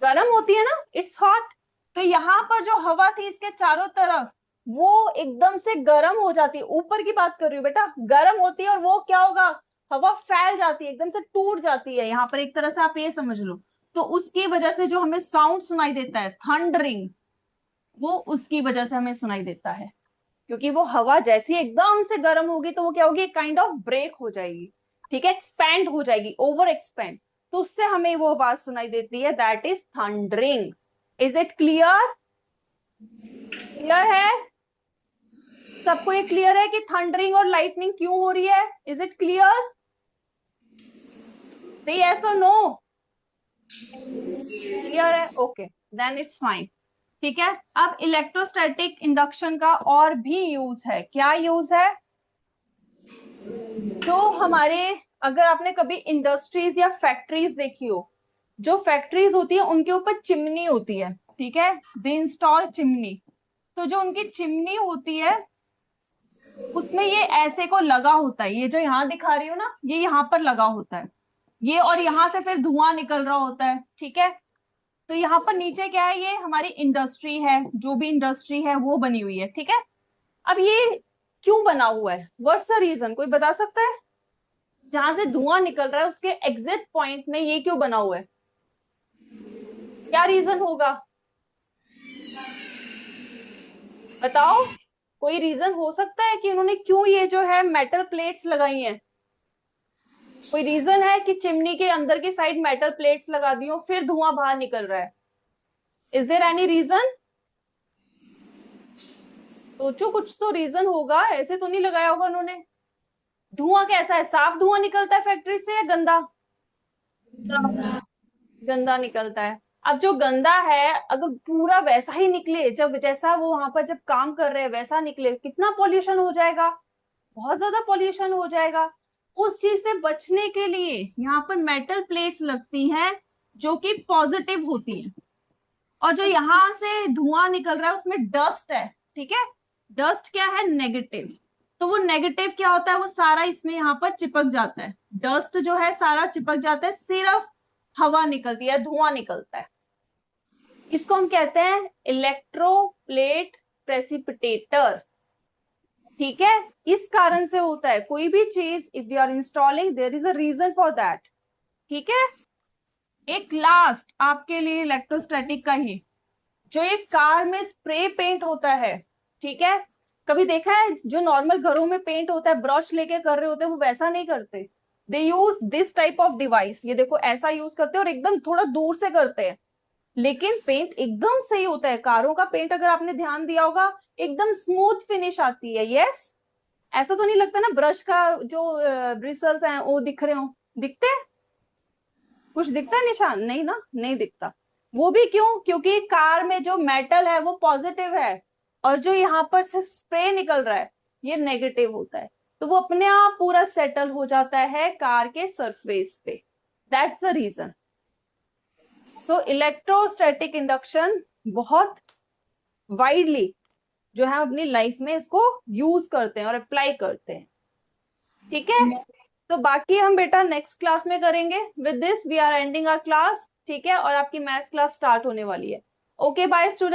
गर्म होती है ना, इट्स हॉट। तो यहाँ पर जो हवा थी इसके चारों तरफ, वो एकदम से गर्म हो जाती है, ऊपर की बात कर रही हूँ बेटा, गर्म होती है, और वो क्या होगा, हवा फैल जाती है, एकदम से टूट जाती है, यहाँ पर एक तरह से आप ये समझ लो। तो उसकी वजह से जो हमें साउंड सुनाई देता है, थंडरिंग, वो उसकी वजह से हमें सुनाई देता है, क्योंकि वो हवा जैसी एकदम से गर्म होगी तो वो क्या होगी, काइंड ऑफ ब्रेक हो जाएगी, ठीक है, एक्सपैंड हो जाएगी, ओवर एक्सपैंड, तो उससे हमें वो आवाज सुनाई देती है, that is thundering. Is it clear, clear है सबको, ये क्लियर है कि थंडरिंग और लाइटनिंग क्यों हो रही है, इज इट क्लियर, से यस और नो, क्लियर है, ओके, देन इट्स फाइन, ठीक है। अब इलेक्ट्रोस्टैटिक इंडक्शन का और भी यूज है, क्या यूज है, जो हमारे, अगर आपने कभी इंडस्ट्रीज या फैक्ट्रीज देखी हो, जो फैक्ट्रीज होती है उनके ऊपर चिमनी होती है, ठीक है, दे इंस्टॉल चिमनी, तो जो उनकी चिमनी होती है उसमें ये ऐसे को लगा होता है, ये जो यहाँ दिखा रही हूँ ना, ये यहाँ पर लगा होता है ये, और यहाँ से फिर धुआं निकल रहा होता है, ठीक है। तो यहाँ पर नीचे क्या है, ये हमारी इंडस्ट्री है, जो भी इंडस्ट्री है वो बनी हुई है, ठीक है। अब ये क्यों बना हुआ है, व्हाट्स द रीजन, कोई बता सकता है, जहां से धुआं निकल रहा है उसके एग्जिट पॉइंट में ये क्यों बना हुआ है, क्या रीजन होगा, बताओ, कोई रीजन हो सकता है कि उन्होंने क्यों ये जो है मेटल प्लेट्स लगाई हैं, कोई रीजन है कि चिमनी के अंदर की साइड मेटल प्लेट्स लगा दी हो फिर धुआं बाहर निकल रहा है, इज देयर एनी रीजन, सोचो, कुछ तो रीजन होगा, ऐसे तो नहीं लगाया होगा उन्होंने। धुआं कैसा है, साफ धुआं निकलता है फैक्ट्री से या गंदा, गंदा निकलता है। अब जो गंदा है अगर पूरा वैसा ही निकले, जब जैसा वो वहां पर जब काम कर रहे हैं वैसा निकले, कितना पॉल्यूशन हो जाएगा, बहुत ज्यादा पॉल्यूशन हो जाएगा। उस चीज से बचने के लिए यहाँ पर मेटल प्लेट्स लगती हैं जो कि पॉजिटिव होती हैं, और जो यहाँ से धुआं निकल रहा है उसमें डस्ट है, ठीक है, डस्ट क्या है, नेगेटिव, तो वो नेगेटिव क्या होता है, वो सारा इसमें यहाँ पर चिपक जाता है, डस्ट जो है सारा चिपक जाता है, सिर्फ हवा निकलती है, धुआं निकलता है, इसको हम कहते हैं इलेक्ट्रोप्लेट प्रेसिपिटेटर, ठीक है। इस कारण से होता है कोई भी चीज, if you are installing there is a reason for that, ठीक है। एक लास्ट आपके लिए इलेक्ट्रोस्टैटिक का ही, जो एक कार में स्प्रे पेंट होता है, ठीक है, कभी देखा है जो नॉर्मल घरों में पेंट होता है ब्रश लेके कर रहे होते हैं, वो वैसा नहीं करते, they use this type of device, ये देखो ऐसा यूज करते हैं और एकदम थोड़ा दूर से करते हैं, लेकिन पेंट एकदम सही होता है, कारों का पेंट अगर आपने ध्यान दिया होगा एकदम स्मूथ फिनिश आती है, यस, ऐसा तो नहीं लगता ना ब्रश का जो ब्रिसल्स हैं वो दिख रहे हो, दिखते हैं, कुछ दिखता है निशान, नहीं ना, नहीं दिखता, वो भी क्यों, क्योंकि कार में जो मेटल है वो पॉजिटिव है, और जो यहाँ पर से स्प्रे निकल रहा है ये नेगेटिव होता है, तो वो अपने आप पूरा सेटल हो जाता है कार के सरफेस पे, दैट्स द रीजन। तो इलेक्ट्रोस्टैटिक इंडक्शन बहुत वाइडली जो है अपनी लाइफ में इसको यूज करते हैं और अप्लाई करते हैं, ठीक है। तो बाकी हम बेटा नेक्स्ट क्लास में करेंगे। With this we are ending our class. ठीक है, और आपकी मैथ्स क्लास स्टार्ट होने वाली है। Okay bye student.